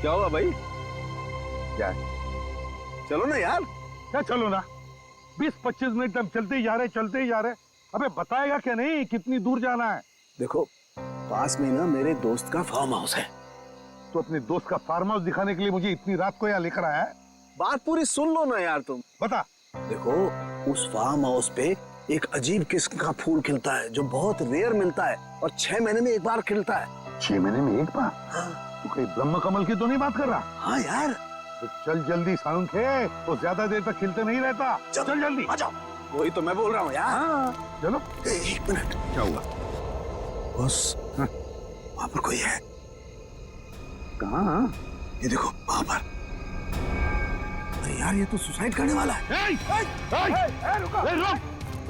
क्या हुआ भाई? क्या? चलो ना यार। क्या चलो ना? 20-25 मिनट हम चलते ही जा रहे। अबे बताएगा क्या नहीं कितनी दूर जाना है? देखो, पास में ना मेरे दोस्त का फार्म हाउस है। तो अपने दोस्त का फार्म हाउस दिखाने के लिए मुझे इतनी रात को यहाँ लेकर आया है? बात पूरी सुन लो ना यार तुम। बता। देखो, उस फार्म हाउस पे एक अजीब किस्म का फूल खिलता है जो बहुत रेयर मिलता है और 6 महीने में एक बार खिलता है। 6 महीने में एक बार? हाँ। तू कहीं ब्रह्म कमल की तो नहीं बात कर रहा? हाँ यार। तो चल जल्दी साउंड खे, तो ज्यादा देर तक खिलते नहीं रहता। चल जल्दी आ जाओ। वही तो मैं बोल रहा हूँ यार। हाँ चलो। 1 मिनट। क्या हुआ? बस वहां पर कोई है। कहाँ? ये देखो वहां पर। अरे यार ये तो सुसाइड करने वाला है।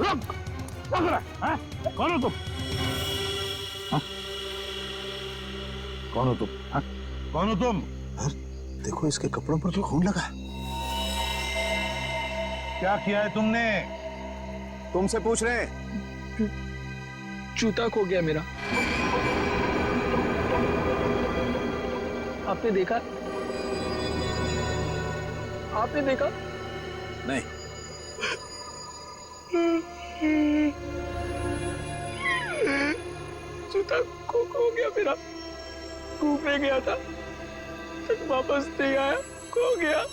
रुक। क्या कर रहा है? कौन हो तुम? कौन हो तुम? कौन हो तुम? यार देखो इसके कपड़ों पर तो खून लगा है। क्या किया है तुमने? तुमसे पूछ रहे हैं। जूता खो गया मेरा। आपने देखा? आपने देखा? नहीं। जूता खो गया मेरा। घूमने गया था, तक वापस नहीं आया, खो गया।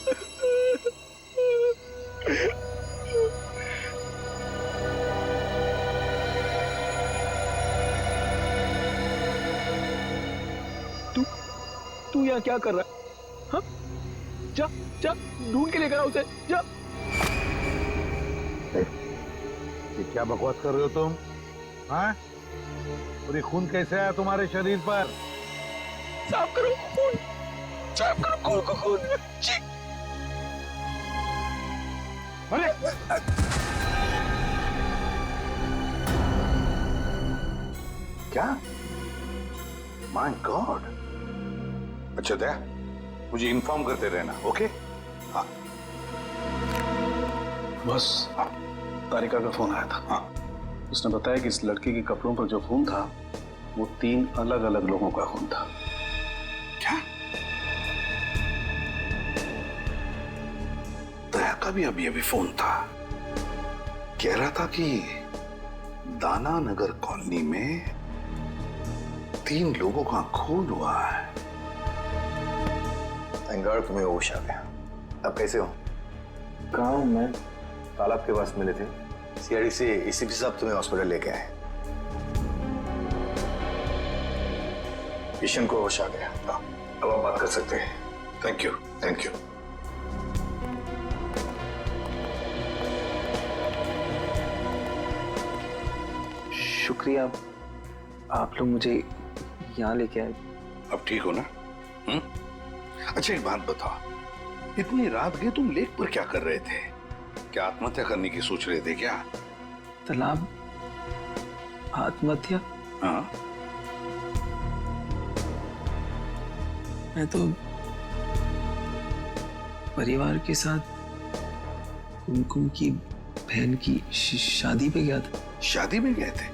तू यहाँ क्या कर रहा है? हाँ? जा ढूंढ के लेकर आ उसे, जा। ये क्या बकवास कर रहे हो तुम? हाँ? और ये खून कैसे आया तुम्हारे शरीर पर? साफ करो खून, साफ करो खून को, खून। जी। अरे क्या? My God. अच्छा दया, मुझे इन्फॉर्म करते रहना, ओके? हाँ। बस हाँ। तारिका का फोन आया था। हाँ। उसने बताया कि इस लड़की के कपड़ों पर जो खून था वो 3 अलग-अलग लोगों का खून था। क्या? दया का भी अभी फोन था, कह रहा था कि दाना नगर कॉलोनी में 3 लोगों का खून हुआ है। थैंक गॉड तुम्हें होश आ गया। अब कैसे हो? कहाँ हूं मैं? तालाब के पास मिले थे, सीआईडी से एसीपी साहब तुम्हें हॉस्पिटल लेके आए। किशन को होश आ गया, अब आप बात कर सकते हैं। Thank you, thank you. शुक्रिया, आप लोग मुझे यहाँ लेके आए। अब ठीक हो ना? अच्छा एक बात बताओ, इतनी रात गए तुम लेक पर क्या कर रहे थे? क्या आत्महत्या करने की सोच रहे थे क्या? तालाब आत्महत्या? हाँ। मैं तो परिवार के साथ कुमकुम की बहन की शादी पे गया था। शादी में गए थे?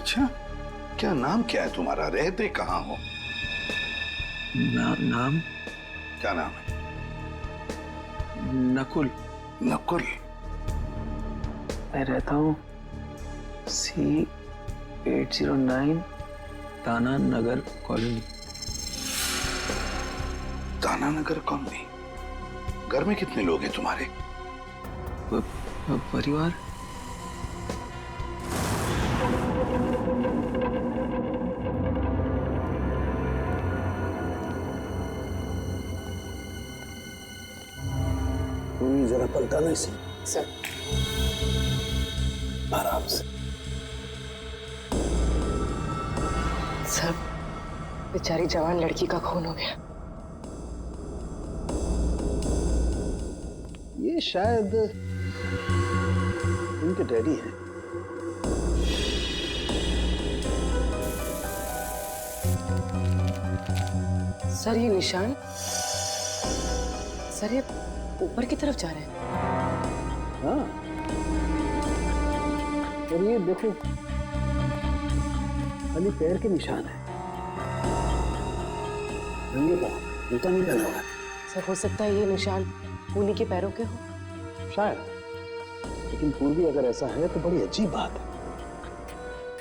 अच्छा, क्या नाम क्या है तुम्हारा? रहते कहाँ हो? नाम? क्या नाम है? नकुल। नकुल? मैं रहता हूँ C809 दाना नगर कॉलोनी। दाना नगर कॉलोनी? घर में कितने लोग हैं तुम्हारे? परिवार? जरा पलटाना इसे। सर। आराम से। सर, बेचारी जवान लड़की का खून हो गया। ये शायद इनके डैडी हैं। सर ये निशान, सर ये ऊपर की तरफ जा रहे हैं। हाँ, और ये देखो खाली पैर के निशान है, नंगे पाँव। जूता नहीं पहना हुआ है। सर हो सकता है ये निशान खूनी के पैरों के हो। शायद, लेकिन पूर्वी अगर ऐसा है तो बड़ी अजीब बात है।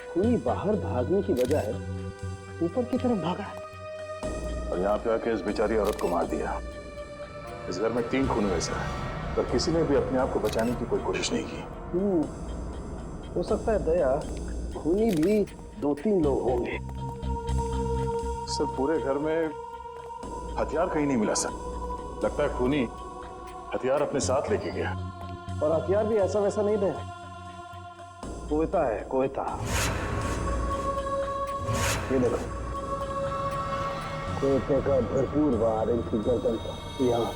खूनी बाहर भागने की बजाय ऊपर की तरफ भागा है। और यहाँ पे आके इस बेचारी औरत को मार दिया। इस घर में 3 खून वैसे हैं, पर किसी ने भी अपने आप को बचाने की कोई कोशिश नहीं की। हो सकता है दया, खूनी भी 2-3 लोग होंगे। सर पूरे घर में हथियार कहीं नहीं मिला सर। लगता है खूनी हथियार अपने साथ लेके गया। और हथियार भी ऐसा वैसा नहीं दे, कोयता है, कोयता। ये देखो, कोयते का भरपूर वार इनकी गर्दन पर यहाँ,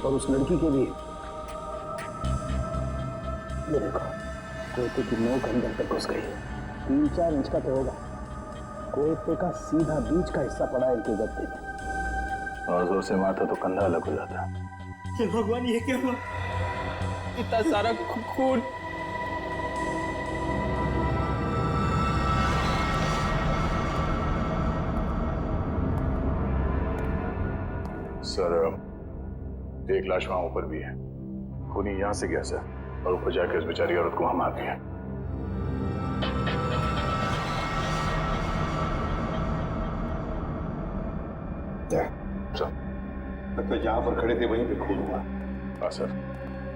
और उस लड़की के भी। ये देखो, कोयते की नोक अंदर तक घुस गई, 3-4 इंच का तो होगा। कोयते का सीधा बीच का हिस्सा पड़ा इनके गद्दे में। और जोर से मारता तो कंधा अलग हो जाता। हे भगवान, ये क्या हुआ? इतना सारा खून। सर एक लाश वहां ऊपर भी है। खूनी यहां से गया सर, और ऊपर जाकर इस बेचारी औरत को वहां मार दिया। सर लगता जहां पर खड़े थे वहीं पे खून हुआ। हाँ सर,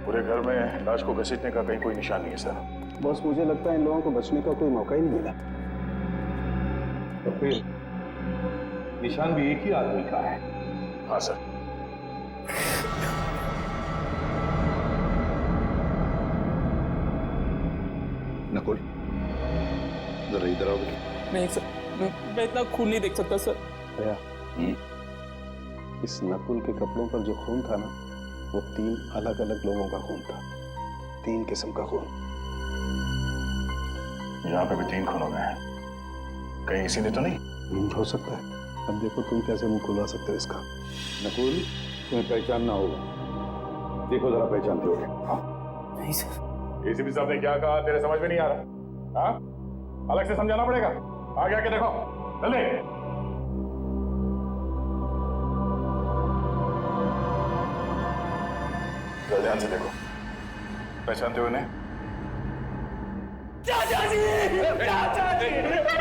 पूरे घर में लाश को घसीटने का कहीं कोई निशान नहीं है सर। बस मुझे लगता है इन लोगों को बचने का कोई मौका ही नहीं मिला। तो फिर निशान भी एक ही आदमी का है। हाँ सर। नकुल, जरा इधर आओगे? नहीं सर, मैं इतना खून नहीं देख सकता सर। दया, इस नकुल के कपड़ों पर जो खून था ना, वो 3 अलग अलग लोगों का खून था। 3 किस्म का खून। यहाँ पे भी 3 खून हो गए हैं। कहीं इसी ने तो नहीं? हो सकता है। अब देखो तुम कैसे मुंह खुलवा सकते हो इसका। नकुल, तुम्हें पहचानना होगा। देखो जरा पहचानते हो? नहीं सर। एसीपी साहब ने क्या कहा तेरे समझ में नहीं आ रहा? हाँ, अलग से समझाना पड़ेगा। आगे आके देखो, जल्दी। ध्यान से देखो, पहचानते हो इन्हें? चाचा जी! चाचा जी! चाचा जी!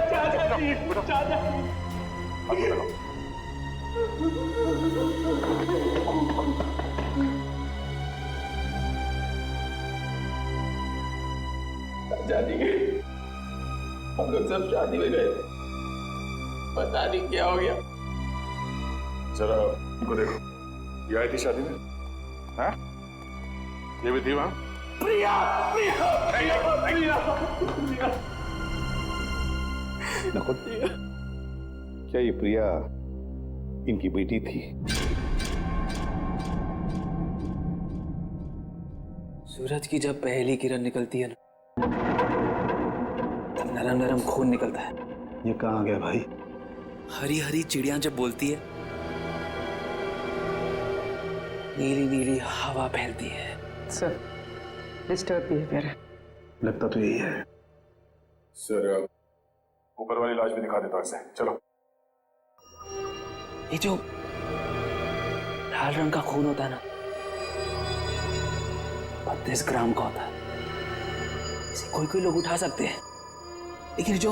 चाचा जी! चाचा जी, हम लोग सब शादी में गए थे, पता नहीं क्या हो गया। जरा इनको देखो, ये आई थी शादी में? हाँ? ये भी थी वहां? प्रिया! प्रिया! प्रिया! प्रिया! प्रिया! नकुल, क्या ये प्रिया इनकी बेटी थी? सूरज की जब पहली किरण निकलती है ना, तब नरम नरम खून निकलता है। ये कहाँ गया भाई? हरी हरी चिड़िया जब बोलती है, नीली नीली हवा फैलती है। सर डिस्टर्ब बिहेवियर है। लगता तो यही है। सर ऊपर वाली लाश भी दिखा देता हूं इसे। चलो। ये जो लाल रंग का खून होता है ना, 32 ग्राम का होता है। इसे कोई कोई लोग उठा सकते हैं, लेकिन जो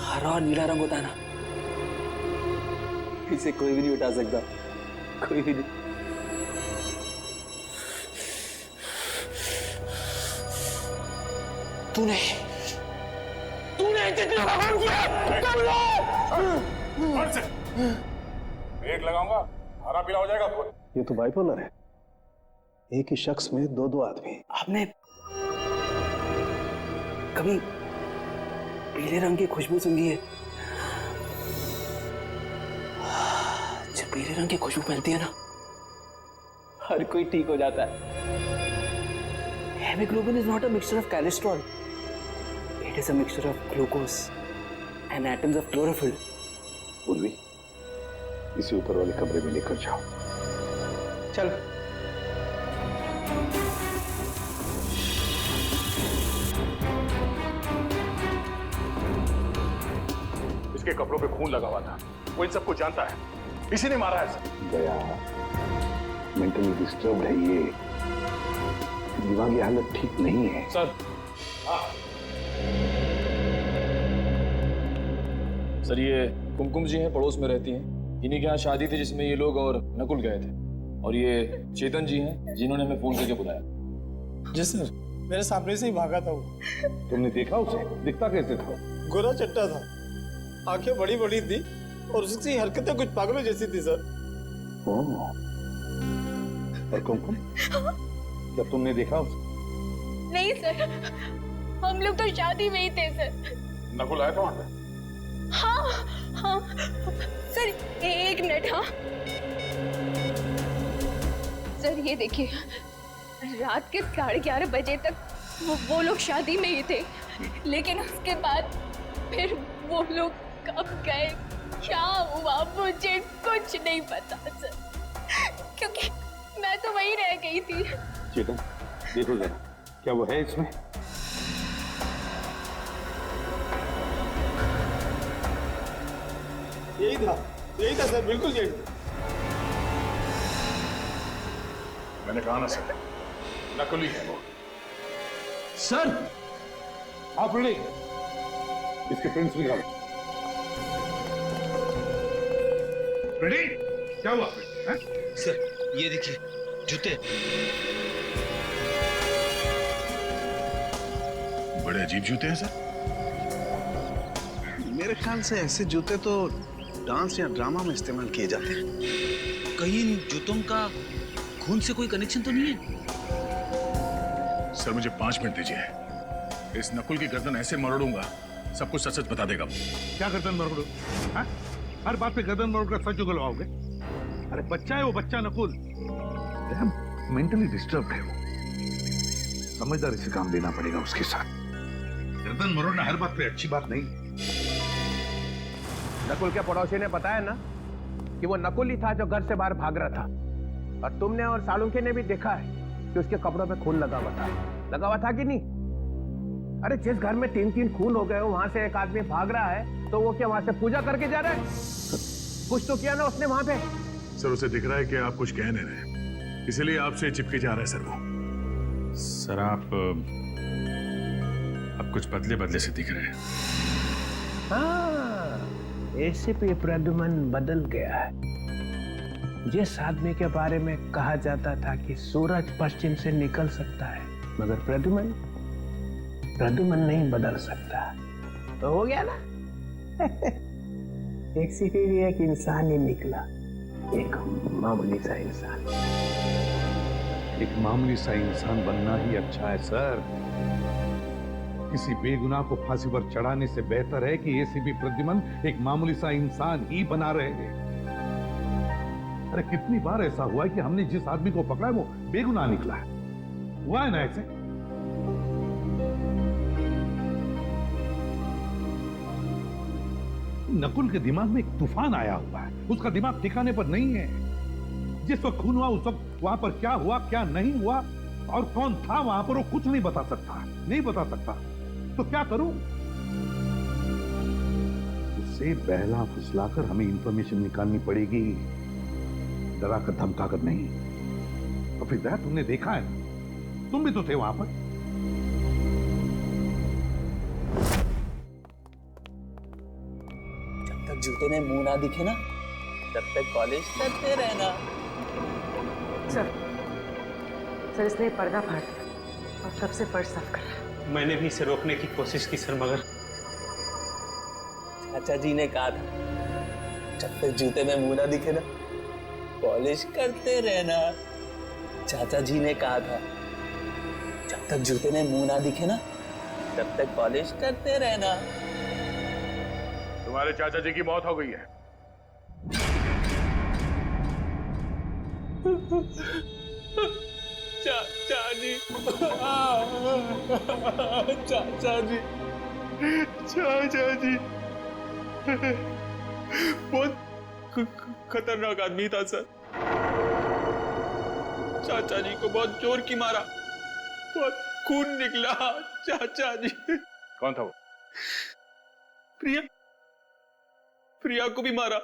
हरा और नीला रंग होता है ना, इसे कोई भी नहीं उठा सकता, कोई भी नहीं। तूने कितने का खून किया? ब्रेक लगाऊंगा, हरा पीला हो जाएगा खून। ये तो बाइपोलर है। एक ही शख्स में 2-2 आदमी। आपने कभी पीले रंग की खुशबू सूंघी है? जब पीले रंग की खुशबू फैलती है ना, हर कोई ठीक हो जाता है। Hemoglobin is not a mixture of cholesterol. It is a mixture of glucose and atoms of chlorophyll. पूर्वी, इसे ऊपर वाले कमरे में लेकर जाओ। चल। इसके कपड़ों पे खून लगा हुआ था। वो इन सबको जानता है, इसी ने मारा है सर। गया मेंटली डिस्टर्ब है ये, दिमागी हालत ठीक नहीं है। सर सर ये कुमकुम जी हैं, पड़ोस में रहती हैं। इन्हीं के यहाँ शादी थी जिसमें ये लोग और नकुल गए थे। और ये चेतन जी हैं जिन्होंने हमें फोन करके बुलाया। जी सर, मेरे सामने से ही भागा था वो। तुमने देखा उसे? दिखता कैसे था? गोरा चट्टा था, आंखें बड़ी बड़ी थी और उसकी हरकतें कुछ पागलों जैसी थी सर। ओह, और कुमकुम, जब तुमने देखा उसे? नहीं सर, हम लोग तो शादी में ही थे सर। नकुल आया था वहां पे? हाँ हाँ सर, एक मिनट। हाँ सर, ये देखिए, रात के 11:30 बजे तक वो लोग शादी में ही थे, लेकिन उसके बाद फिर वो लोग कब गए, क्या हुआ, मुझे कुछ नहीं पता सर, क्योंकि मैं तो वहीं रह गई थी। चेतन, देखो जरा, क्या वो है इसमें? यही था सर, बिल्कुल यही था। मैंने कहा ना सर, नकुली है वो। सर आप रेडी? इसके प्रिंट्स निकालो। रेडी? क्या हुआ? सर ये देखिए जूते। बड़े अजीब जूते हैं सर। मेरे ख्याल से ऐसे जूते तो डांस या ड्रामा में इस्तेमाल किए जाते हैं। कहीं इन जूतों का खून से कोई कनेक्शन तो नहीं है? सर मुझे 5 मिनट दीजिए। इस नकुल की गर्दन ऐसे मरोड़ूंगा, सब कुछ सच सच बता देगा। क्या गर्दन मरोड़ो? हाँ? हर बात पे गर्दन मरोड़ कर सच उगलवाओगे? अरे बच्चा है वो, बच्चा नकुल। मेंटली डिस्टर्ब है वो, समझदारी से काम देना पड़ेगा उसके साथ। गर्दन मरोड़ना हर बात पे अच्छी बात नहीं। नकुल के पड़ोसी ने बताया ना कि वो नकुल ही था जो घर से बाहर भाग रहा था, और तुमने और सालुंखे ने भी देखा है कि उसके कपड़ों पे खून लगा हुआ था कि नहीं? अरे जिस घर में 3-3 खून हो गए हो, वहां से एक आदमी भाग रहा है, तो वो क्या वहां से पूजा करके जा रहा है? कुछ तो किया ना उसने वहां पे। सर उसे दिख रहा है कि आप कुछ कह नहीं रहे, इसीलिए आपसे चिपके जा रहा है सर वो। सर आप कुछ बदले बदले से दिख रहे हैं। हाँ, एसीपी प्रद्युमन बदल गया है। जिस आदमी के बारे में कहा जाता था कि सूरज पश्चिम से निकल सकता है, मगर प्रद्युमन नहीं बदल सकता, तो हो गया ना। एक सीपी भी एक इंसान ही निकला, एक मामूली सा इंसान। एक मामूली सा इंसान बनना ही अच्छा है सर। किसी बेगुनाह को फांसी पर चढ़ाने से बेहतर है कि एसीपी प्रद्युमन एक मामूली सा इंसान ही बना रहे हैं। अरे कितनी बार ऐसा हुआ है कि हमने जिस आदमी को पकड़ा है वो बेगुनाह निकला है। हुआ है ना ऐसे? नकुल के दिमाग में एक तूफान आया हुआ है, उसका दिमाग ठिकाने पर नहीं है। जिस वक्त खून हुआ उस वक्त वहां पर क्या हुआ क्या नहीं हुआ और कौन था वहां पर, वो कुछ नहीं बता सकता। तो क्या करूं? उससे बहला फुसलाकर हमें इंफॉर्मेशन निकालनी पड़ेगी, डरा कर धमका कर नहीं। तो फिर तुमने देखा है, तुम भी तो थे वहां पर। जब तक जूते में मुंह ना दिखे ना, तब तक कॉलेज करते रहना। सर इसने पर्दा फाड़ दिया और तब से फर्श साफ कर रहा है। मैंने भी इसे रोकने की कोशिश की सर, मगर चाचा जी ने कहा था जब तक जूते में मुंह ना दिखे ना, पॉलिश करते रहना। चाचा जी ने कहा था जब तक जूते में मुंह ना दिखे ना, तब तक पॉलिश करते रहना। तुम्हारे चाचा जी की मौत हो गई है। चाचा जी, चाचा जी बहुत खतरनाक आदमी था सर। चाचा जी को बहुत जोर की मारा, बहुत खून निकला। चाचा जी। कौन था वो? प्रिया प्रिया को भी मारा।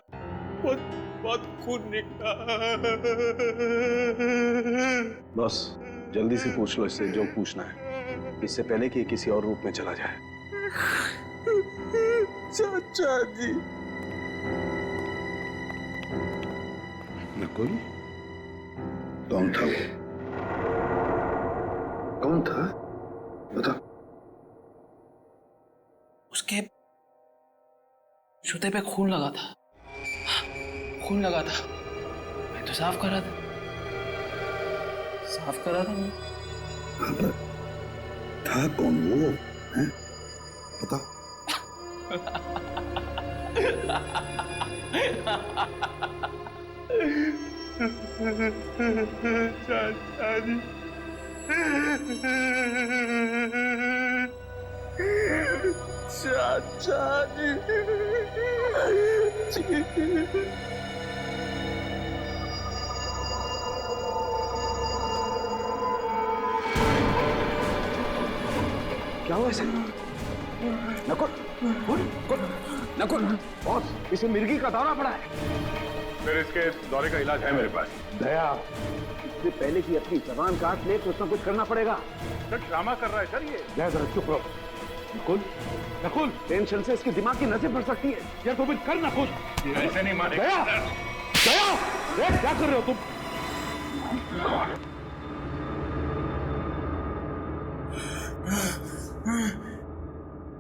बहुत बहुत खून निकला। बॉस जल्दी से पूछ लो इससे जो पूछना है, इससे पहले कि ये किसी और रूप में चला जाए। चाचा जी। नकुल कौन था वो? कौन था बता। उसके जूते पे खून लगा था। खून लगा था। मैं तो साफ कर रहा था। साफ कर रहा था मैं। था कौन वो है? बता। चाचा जी। चाचा जी। क्या हुआ इसे? नकुल, नकुल, बॉस इसे मिर्गी का दौरा पड़ा है। फिर इसके दौरे का इलाज है मेरे पास। दया, इससे पहले कि अपनी जबान काट ले कुछ ना कुछ करना पड़ेगा। सर ड्रामा कर रहा है सर ये। दया जरा चुप रहो। नकुल, नकुल, टेंशन से इसकी दिमाग की नसें फट सकती है। यार तो भी कर ना कुछ। ऐसे नहीं मारे। दया, दया, दया क्या कर रहे हो तुम?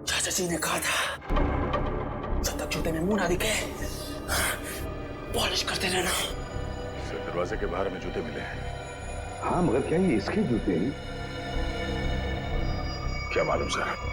चाचा जी ने कहा था जब तक जूते में मुंह ना दिखे पॉलिश करते रहना। सर दरवाजे के बाहर में जूते मिले हैं। हाँ मगर क्या ये इसके जूते हैं? क्या मालूम सर।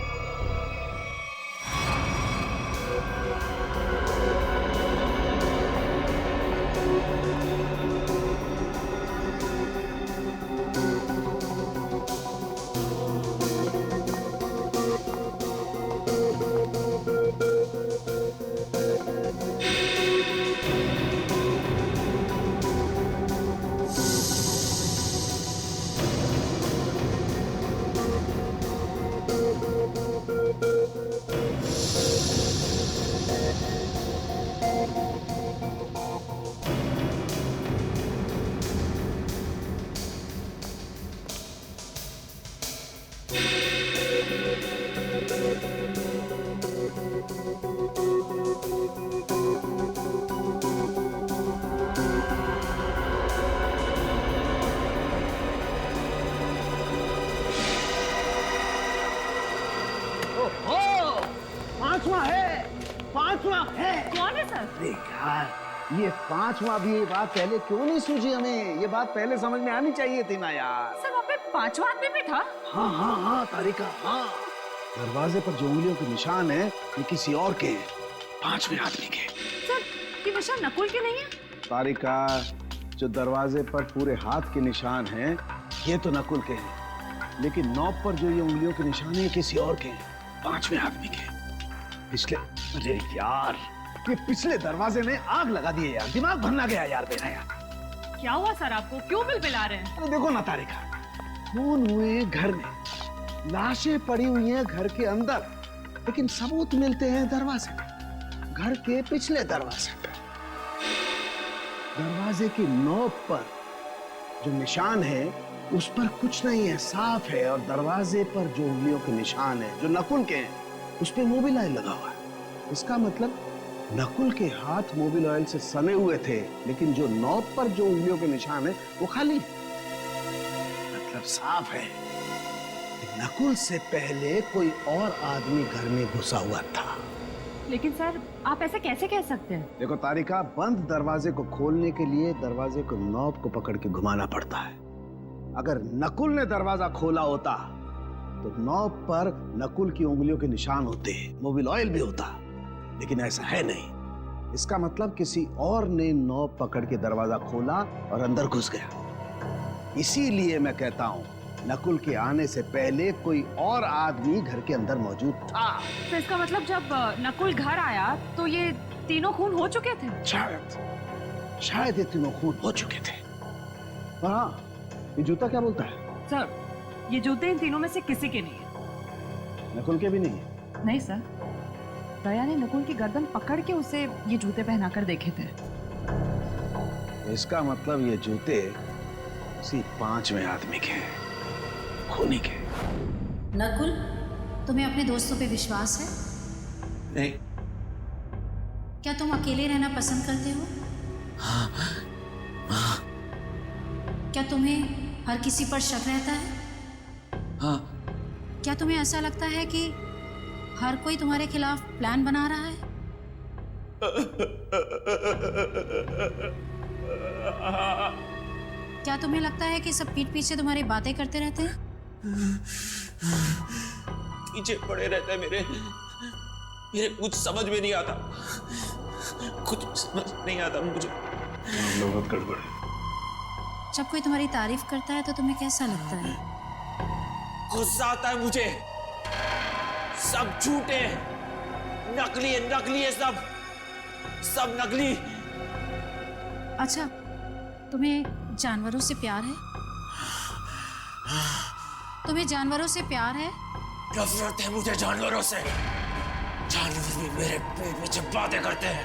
पांचवा है। कौन है सर? अरे यार ये पांचवा भी, ये बात पहले क्यों नहीं सूझी हमें? ये बात पहले समझ में आनी चाहिए थी ना यार। सर वहाँ पे पांचवा आदमी भी था। हाँ हाँ हाँ तारिका, हाँ दरवाजे पर जो उंगलियों के निशान है ये किसी और के हैं, पांचवें आदमी के। सर ये निशान नकुल के नहीं है? तारिका जो दरवाजे पर पूरे हाथ के निशान हैं ये तो नकुल के हैं, लेकिन नॉब पर जो ये उंगलियों के निशान है ये किसी और के हैं, पांचवें आदमी के। पिछले, अरे यार ये पिछले दरवाजे ने आग लगा दी है यार, दिमाग भरना गया यार मेरा यार। क्या हुआ सर आपको? क्यों बिलबिला रहे हैं? अरे देखो ना तारिका, खून हुए घर में, लाशें पड़ी हुई हैं घर के अंदर, लेकिन सबूत मिलते हैं दरवाजे पे, घर के पिछले दरवाजे पे। दरवाजे की नोक पर जो निशान है उस पर कुछ नहीं है, साफ है, और दरवाजे पर जो उंगलियों के निशान है जो नकुल के हैं उस पे मोबिल ऑयल लगा हुआ है। इसका मतलब नकुल के हाथ मोबिल ऑयल से सने हुए थे, लेकिन जो नॉब पर जो उंगलियों के निशान है वो खाली है। मतलब साफ है नकुल से पहले कोई और आदमी घर में घुसा हुआ था। लेकिन सर आप ऐसे कैसे कह सकते हैं? देखो तारिका, बंद दरवाजे को खोलने के लिए दरवाजे को नॉब को पकड़ के घुमाना पड़ता है। अगर नकुल ने दरवाजा खोला होता तो नॉब पर नकुल की उंगलियों के निशान होते, मोबिल ऑयल भी होता, लेकिन ऐसा है नहीं। इसका मतलब किसी और ने नॉब पकड़ के दरवाजा खोला और अंदर घुस गया। इसीलिए मैं कहता हूँ नकुल के आने से पहले कोई और आदमी घर के अंदर मौजूद था। तो इसका मतलब जब नकुल घर आया तो ये तीनों खून हो चुके थे? शायद ये तीनों खून हो चुके थे। हाँ, ये जूता क्या बोलता है? सर ये जूते इन तीनों में से किसी के नहीं है। नकुल के भी नहीं है? नहीं सर। दया ने नकुल की गर्दन पकड़ के उसे ये जूते पहनाकर देखे थे। इसका मतलब ये जूते उसी 5वें आदमी के हैं, खूनी के। नकुल, तुम्हें अपने दोस्तों पे विश्वास है? नहीं। क्या तुम अकेले रहना पसंद करते हो? क्या तुम्हें हर किसी पर शक रहता है? हाँ। क्या तुम्हें ऐसा लगता है कि हर कोई तुम्हारे खिलाफ प्लान बना रहा है? क्या तुम्हें लगता है कि सब पीठ पीछे तुम्हारी बातें करते रहते हैं? पीछे पड़े रहते हैं मेरे कुछ समझ में नहीं आता, कुछ समझ नहीं आता मुझे। बहुत गड़बड़ है। जब कोई तुम्हारी तारीफ करता है तो तुम्हें कैसा लगता है? गुस्सा आता है मुझे। सब झूठे हैं, नकली है सब नकली। अच्छा, तुम्हें जानवरों से प्यार है? तुम्हें जानवरों से प्यार है? नफरत है मुझे जानवरों से। जानवर भी मेरे पेट में चिपकाते करते हैं।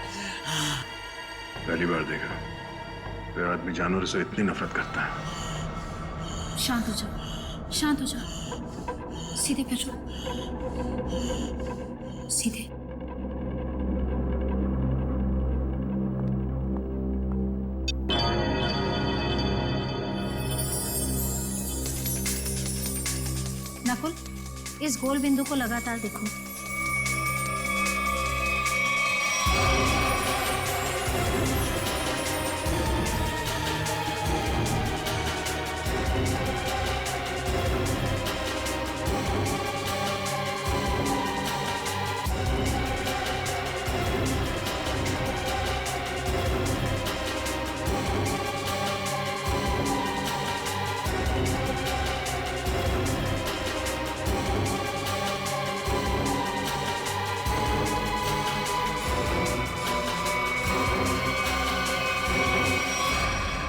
पहली बार देखा कोई आदमी जानवरों से इतनी नफरत करता है। शांत हो जाओ, सीधे बैठो, सीधे। नकुल, इस गोल बिंदु को लगातार देखो।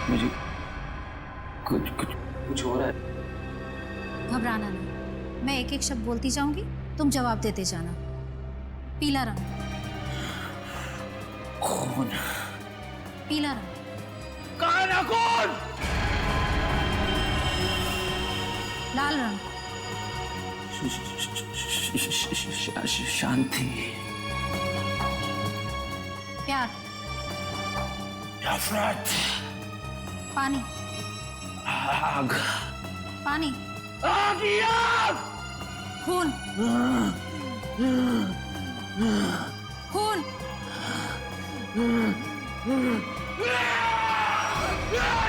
मुझे कुछ हो रहा है। घबराना नहीं, मैं एक एक शब्द बोलती जाऊंगी, तुम जवाब देते जाना। पीला रंग। खून। पीला रंग। कौन? लाल रंग। शांति। प्यार। नफरत। पानी। आग। पानी। आग। खून। खून।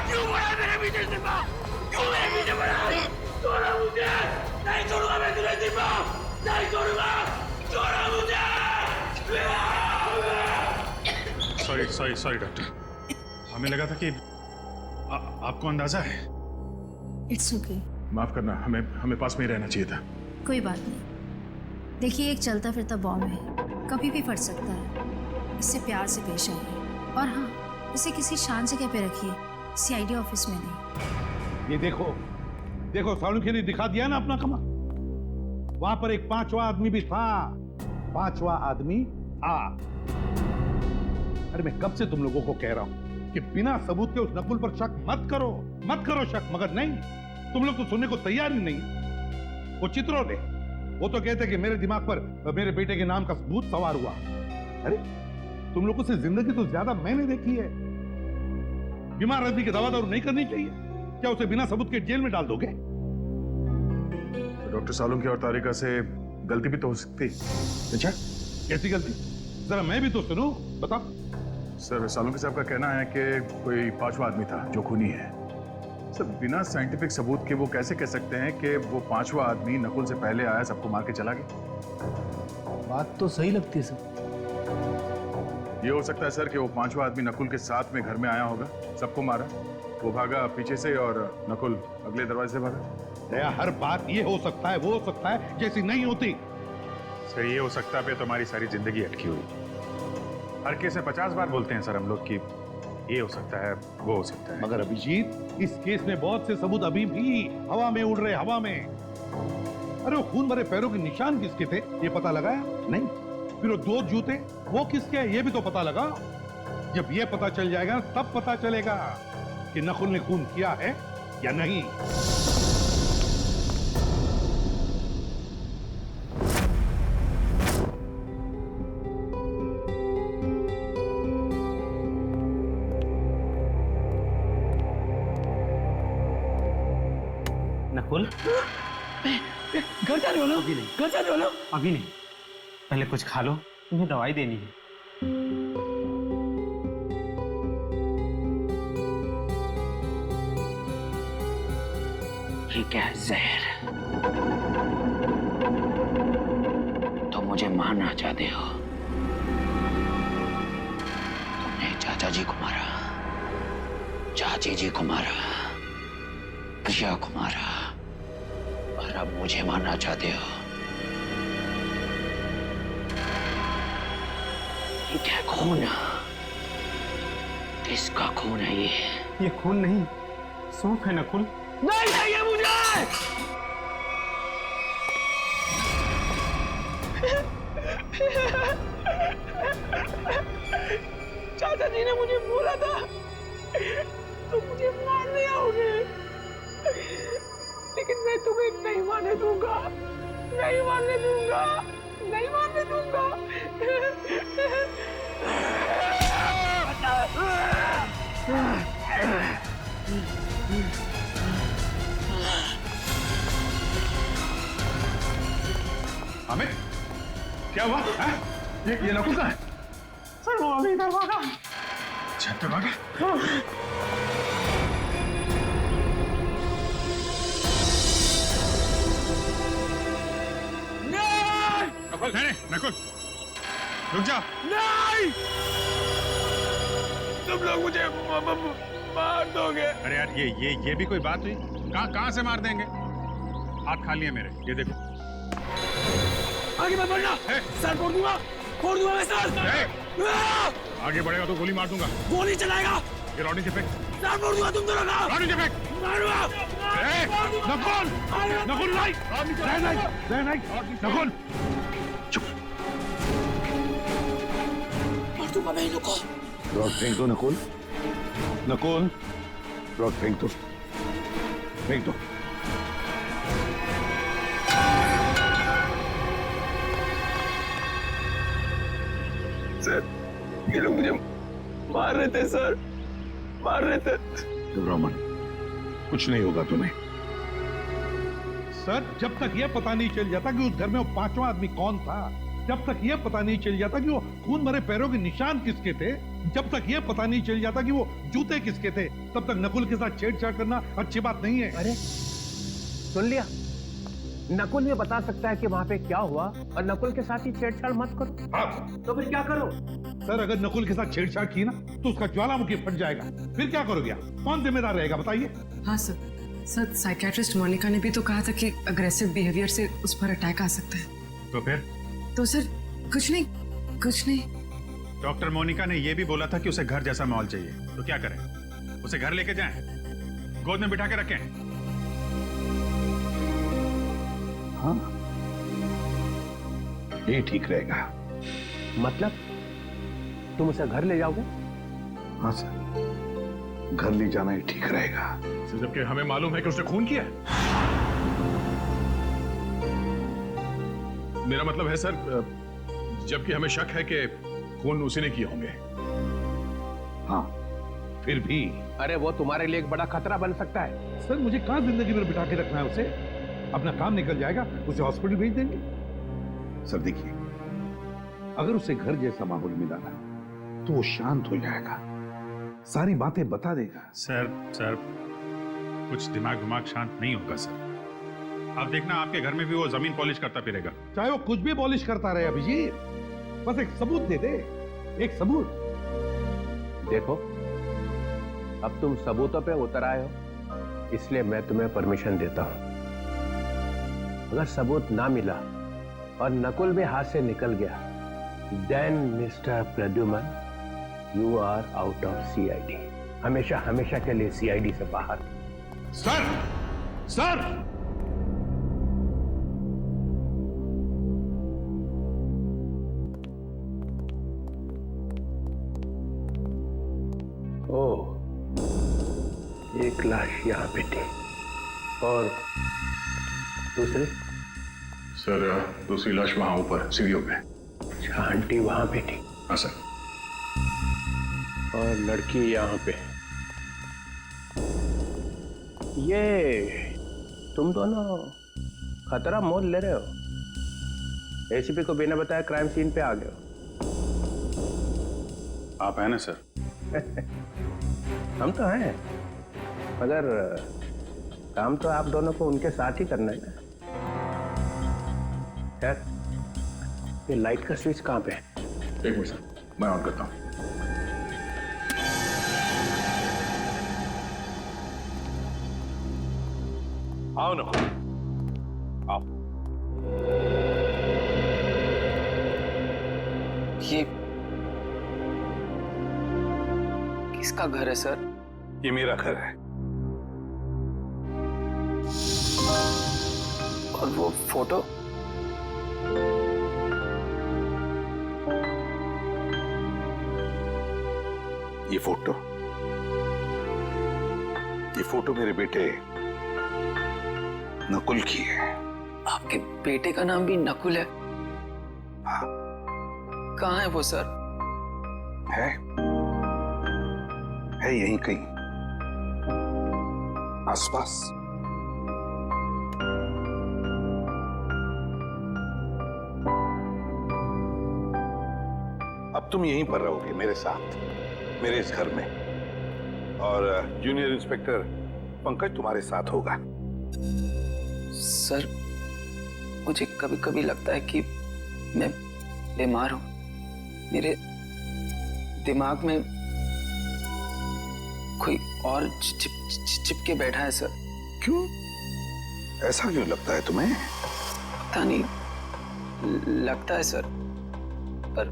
क्यों बड़ा मेरे पीछे सिर्फ? क्यों मेरे पीछे बड़ा? छोड़ा मुझे! नहीं छोड़ूंगा मैं तुझे सिर्फ! नहीं छोड़ूंगा! छोड़ा मुझे! सॉरी डॉक्टर, हमें लगा था कि आपको अंदाजा है। It's okay. माफ करना, हमें पास में ही रहना चाहिए था। कोई बात नहीं। देखिए, एक चलता फिरता बॉम्ब है, कभी भी फट सकता है। इससे प्यार से पेश आइए, और हाँ, इसे किसी शांत जगह पे रखिए, सीआईडी ऑफिस में नहीं। ये देखो सालुंखे ने दिखा दिया ना अपना कमाल। वहां पर एक 5वां आदमी भी था। 5वां आदमी था। अरे मैं कब से तुम लोगों को कह रहा हूं कि बिना सबूत के उस नकुल पर शक मत करो शक, मगर नहीं, तुम लोग तो सुनने को तैयार ही नहीं। वो चित्रों ने, वो तो कहते कि मेरे दिमाग पर मेरे बेटे के नाम का भूत सवार हुआ। अरे तुम लोगों से जिंदगी तो ज्यादा मैंने देखी है। बीमार आदमी की दवा दारू नहीं करनी चाहिए, क्या उसे बिना सबूत के जेल में डाल दोगे? तो डॉक्टर सालुंखे और तारिका से गलती भी तो हो सकती। अच्छा, कैसी गलती? जरा मैं भी तो सुनूं, बता। सर, सालुंखे साहब का कहना है कि कोई 5वां आदमी था जो खूनी है। सर, बिना साइंटिफिक सबूत के वो कैसे कह सकते हैं कि वो 5वां आदमी नकुल से पहले आया, सबको मार के चला गया? बात तो सही लगती है सर। ये हो सकता है सर कि वो 5वां आदमी नकुल के साथ में घर में आया होगा, सबको मारा, वो भागा पीछे से और नकुल अगले दरवाजे से भागा। दया, हर बात ये हो सकता है, वो हो सकता है जैसी नहीं होती। सर, ये हो सकता है पे तुम्हारी सारी जिंदगी अटकी हुई। हर केस में 50 बार बोलते हैं सर हम लोग कि ये हो सकता है, वो हो सकता है। मगर अभिजीत, इस केस में बहुत से सबूत अभी भी हवा में उड़ रहे, हवा में। अरे वो खून भरे पैरों के निशान किसके थे, ये पता लगाया नहीं? फिर वो 2 जूते वो किसके हैं ये भी तो पता लगा। जब ये पता चल जाएगा तब पता चलेगा कि नकुल ने खून किया है या नहीं। नकुल, घर जाने वाला? अभी नहीं। घर जाने वाला? अभी नहीं, पहले कुछ खा लो, तुम्हें दवाई देनी है। ये क्या है? जहर? तो मुझे मारना चाहते हो? तुमने चाचा जी को मारा, चाची जी को मारा, प्रिया को मारा, और अब मुझे मारना चाहते हो? ये क्या खून? किसका खून है ये? ये खून नहीं, सूप है नकुल। नहीं चाहिए मुझे। चाचा जी ने मुझे बोला था तुम मुझे मारने आओगे, लेकिन मैं तुम्हें नहीं मारने दूंगा, नहीं मारने दूंगा, नहीं मारने दूंगा। अमित, क्या हुआ? ये नकुल कहाँ है? सर वो अभी इधर भागा। छत पे भागा? नकुल, नहीं, नकुल, रुक जा। नहीं, तुम लोग मुझे मार दोगे। अरे यार, ये भी कोई बात हुई? कहाँ से मार देंगे? हाथ खा लिए मेरे, ये देखो। आगे मत बढ़ना, सर फोड़ दूंगा मैं सर। आगे बढ़ेगा तो गोली मार दूंगा। गोली चलाएगा? ये रॉडी से फेंक। सर फोड़ दूंगा तुम दोनों का। रॉडी से फेंक। मारूंगा। नकुल, नकुल नहीं, नहीं, नकुल। मार दूंगा मैं इन लोगों को। रॉड फेंक दो नकुल, नकुल, रॉड फेंक दो, फेंक दो। सर, ये लोग मुझे मार रहे थे सर, मार रहे थे। रमन, कुछ नहीं होगा तुम्हें। सर, जब तक ये पता नहीं चल जाता कि उस घर में वो 5वां आदमी कौन था, जब तक ये पता नहीं चल जाता कि वो खून भरे पैरों के निशान किसके थे, जब तक ये पता नहीं चल जाता कि वो जूते किसके थे, तब तक नकुल के साथ छेड़छाड़ करना अच्छी बात नहीं है। अरे सुन लिया, नकुल ये बता सकता है कि वहां पे क्या हुआ, और नकुल के साथ ही छेड़छाड़ मत करो। हाँ। तो फिर क्या करो? सर, अगर नकुल के साथ छेड़छाड़ की ना तो उसका ज्वालामुखी फट जाएगा, फिर क्या करोगे आप? कौन जिम्मेदार रहेगा बताइए? हाँ सर, साइकियाट्रिस्ट मोनिका ने भी तो कहा था कि अग्रेसिव बिहेवियर से उस पर अटैक आ सकता है। तो फिर? तो सर कुछ नहीं। डॉक्टर मोनिका ने यह भी बोला था कि उसे घर जैसा माहौल चाहिए, तो क्या करें? उसे घर लेके जाएं, गोद में बिठा के रखें? हाँ, ये ठीक रहेगा। मतलब तुम उसे घर ले जाओगे? हाँ सर, घर ले जाना ही ठीक रहेगा। जबकि हमें मालूम है कि उसने खून किया है। मेरा मतलब है सर, जबकि हमें शक है कि खून उसी ने किए होंगे। हाँ, फिर भी। अरे वो तुम्हारे लिए एक बड़ा खतरा बन सकता है। सर, मुझे कहाँ जिंदगी में बिठा के रखना है उसे? अपना काम निकल जाएगा, उसे हॉस्पिटल भेज देंगे। सर देखिए, अगर उसे घर जैसा माहौल मिला ना तो वो शांत हो जाएगा, सारी बातें बता देगा। सर, कुछ दिमाग शांत नहीं होगा सर। आप देखना, आपके घर में भी वो जमीन पॉलिश करता फिरेगा। चाहे वो कुछ भी पॉलिश करता रहे अभिजीत, बस एक सबूत दे दे, एक सबूत। देखो, अब तुम सबूतों पे उतर आए हो, इसलिए मैं तुम्हें परमिशन देता हूं। अगर सबूत ना मिला और नकुल भी हाथ से निकल गया, then mister Pradyuman, you are out of CID, हमेशा के लिए सीआईडी से बाहर। सर, लाश यहाँ पे थी और दूसरी? सर दूसरी लाश वहां ऊपर सीढ़ियों पे। अच्छा, आंटी वहां पे थी? हाँ सर। और लड़की यहाँ पे। ये तुम दोनों खतरा मोल ले रहे हो। एसीपी को बिना बताए क्राइम सीन पे आ गए हो। आप हैं ना सर? हम तो हैं, मगर काम तो आप दोनों को उनके साथ ही करना है ना। यार, ये लाइट का स्विच कहाँ पे है? एक मिनट सर, मैं ऑन करता हूँ। आओ ना, आओ। ये किसका घर है सर? ये मेरा घर है। और वो फोटो? ये फोटो मेरे बेटे नकुल की है। आपके बेटे का नाम भी नकुल है? हाँ। कहाँ है वो सर? है यहीं कहीं आसपास। अब तुम यहीं पर रहोगे मेरे साथ, मेरे इस घर में, और जूनियर इंस्पेक्टर पंकज तुम्हारे साथ होगा। सर, मुझे कभी कभी लगता है कि मैं बीमार हूं। मेरे दिमाग में कोई और चिपके बैठा है सर। क्यों? ऐसा क्यों लगता है तुम्हें? पता नहीं, लगता है सर, पर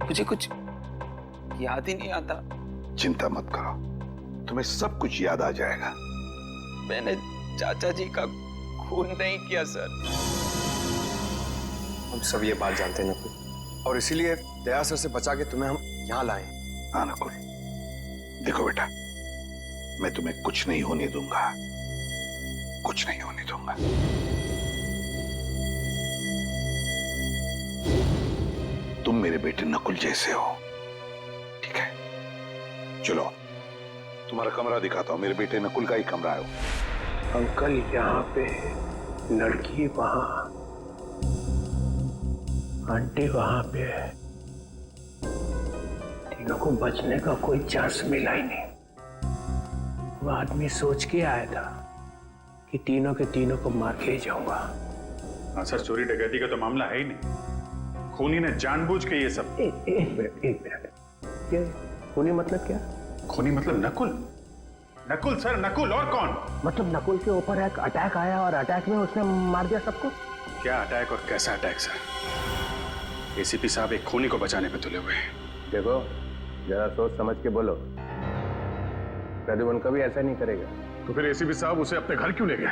मुझे कुछ याद ही नहीं आता। चिंता मत करो, तुम्हें सब कुछ याद आ जाएगा। मैंने चाचा जी का खून नहीं किया सर। हम सब ये बात जानते हैं नकुल, और इसीलिए दया सर से बचा के तुम्हें हम यहाँ लाए। हाँ नकुल, देखो बेटा, मैं तुम्हें कुछ नहीं होने दूंगा, कुछ नहीं होने दूंगा। तुम मेरे बेटे नकुल जैसे हो, ठीक है? चलो तुम्हारा कमरा दिखाता हूं। मेरे बेटे नकुल का ही कमरा है। अंकल यहाँ पे, लड़की वहां, आंटी वहां पे है। तीनों को बचने का कोई चांस मिला ही नहीं। वो आदमी सोच के आया था कि तीनों के तीनों को मार के ही जाऊंगा। हाँ सर, चोरी डकैती का तो मामला है ही नहीं। खूनी ने जानबूझ के ये सब। एक मिनट, ये खूनी मतलब क्या? खूनी मतलब नकुल। नकुल सर, नकुल, और कौन? मतलब नकुल के ऊपर एक अटैक आया और अटैक में उसने मार दिया सबको? क्या अटैक और कैसा अटैक सर? एसीपी साहब एक खूनी को बचाने पे तुले हुए हैं। देखो, जरा सोच समझ के बोलो। प्रद्युमन कभी ऐसा नहीं करेगा। तो फिर एसीपी साहब उसे अपने घर क्यों ले गए?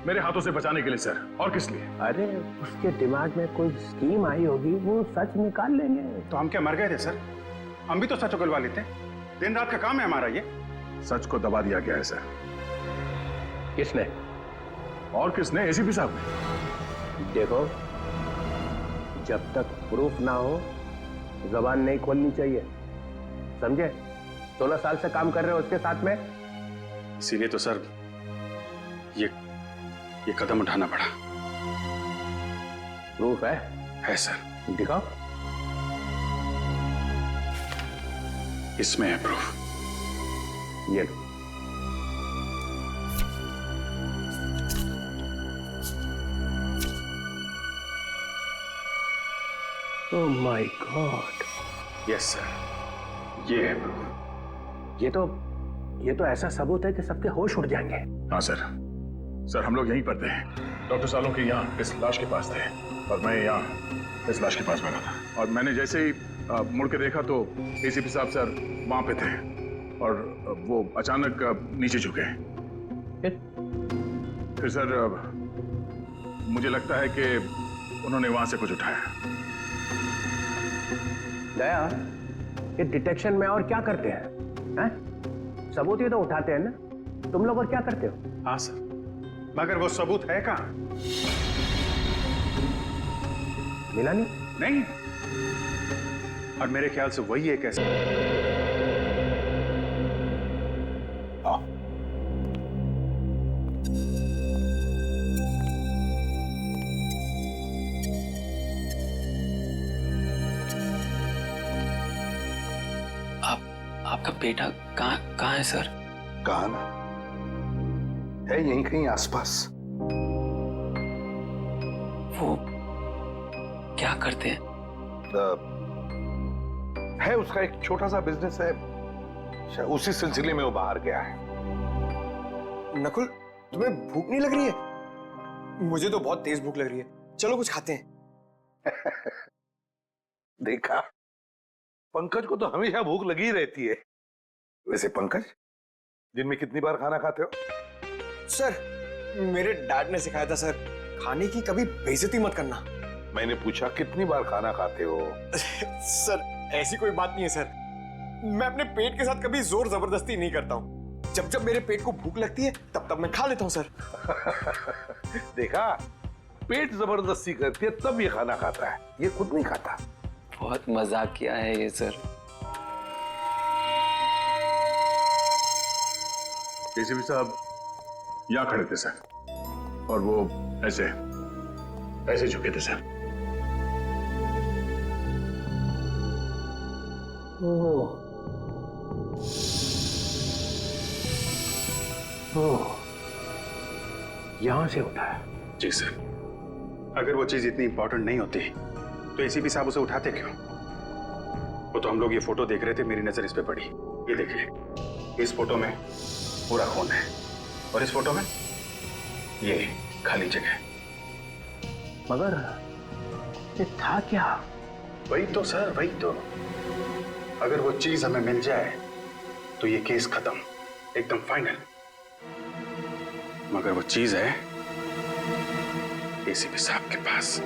मेरे हाथों से बचाने के लिए सर, और किस लिए? अरे उसके दिमाग में कोई स्कीम आई होगी, वो सच निकाल लेंगे। तो हम क्या मर गए थे सर? हम भी तो सच उगलवा लेते। दिन रात का काम है हमारा ये। सच को दबा दिया गया है सर। किसने? और किसने? एसीपी साहब ने। देखो, जब तक प्रूफ ना हो जबान नहीं खोलनी चाहिए, समझे? 16 साल से काम कर रहे हो उसके साथ में। इसीलिए तो सर ये कदम उठाना पड़ा। प्रूफ है? है सर। दिखाओ। इसमें है प्रूफ। ये oh my God. Yes sir, ये है प्रूफ। ये तो ऐसा सबूत है कि सबके होश उड़ जाएंगे। हाँ सर। सर, हम लोग यहीं पर थे। डॉक्टर सालों के यहाँ इस लाश के पास थे, और मैं यहाँ इस लाश के पास बैठा था। और मैंने जैसे ही मुड़ के देखा तो एसीपी साहब सर वहां पे थे, और वो अचानक नीचे झुके। फिर सर मुझे लगता है कि उन्होंने वहां से कुछ उठाया। दया, ये डिटेक्शन में और क्या करते हैं? सबूत ही तो उठाते हैं ना। तुम लोग और क्या करते हो? हाँ सर, मगर वो सबूत है कहाँ? मिला नहीं? नहीं, और मेरे ख्याल से वही एक ऐसा आपका बेटा कहाँ है सर? कहाँ ना है, यहीं कहीं आसपास। वो क्या करते हैं? है उसका एक छोटा सा बिजनेस है, शायद उसी सिलसिले में वो बाहर गया है। नकुल, तुम्हें भूख नहीं लग रही है? मुझे तो बहुत तेज भूख लग रही है, चलो कुछ खाते हैं। देखा, पंकज को तो हमेशा भूख लगी रहती है। वैसे पंकज, दिन में कितनी बार खाना खाते हो? सर, मेरे डैड ने सिखाया था सर, खाने की कभी बेइज्जती मत करना। मैंने पूछा कितनी बार खाना खाते हो? सर, ऐसी कोई बात नहीं है सर, मैं अपने पेट के साथ कभी जोर जबरदस्ती नहीं करता हूँ। जब जब मेरे पेट को भूख लगती है तब तब मैं खा लेता हूँ सर। देखा, पेट जबरदस्ती करती है तब ये खाना खाता है, ये खुद नहीं खाता। बहुत मजाक किया है ये सर। एसीपी साहब यहाँ खड़े थे सर, और वो ऐसे झुके थे सर। यहां से उठा है? जी सर, अगर वो चीज इतनी इंपॉर्टेंट नहीं होती तो एसीपी साहब उसे उठाते क्यों? वो तो हम लोग ये फोटो देख रहे थे, मेरी नजर इस पे पड़ी। ये देखिए, इस फोटो में पूरा खून है, और इस फोटो में ये खाली जगह। मगर ये था क्या? वही तो सर, वही तो। अगर वो चीज हमें मिल जाए तो ये केस खत्म, एकदम फाइनल। मगर वो चीज है एसीपी साहब के पास।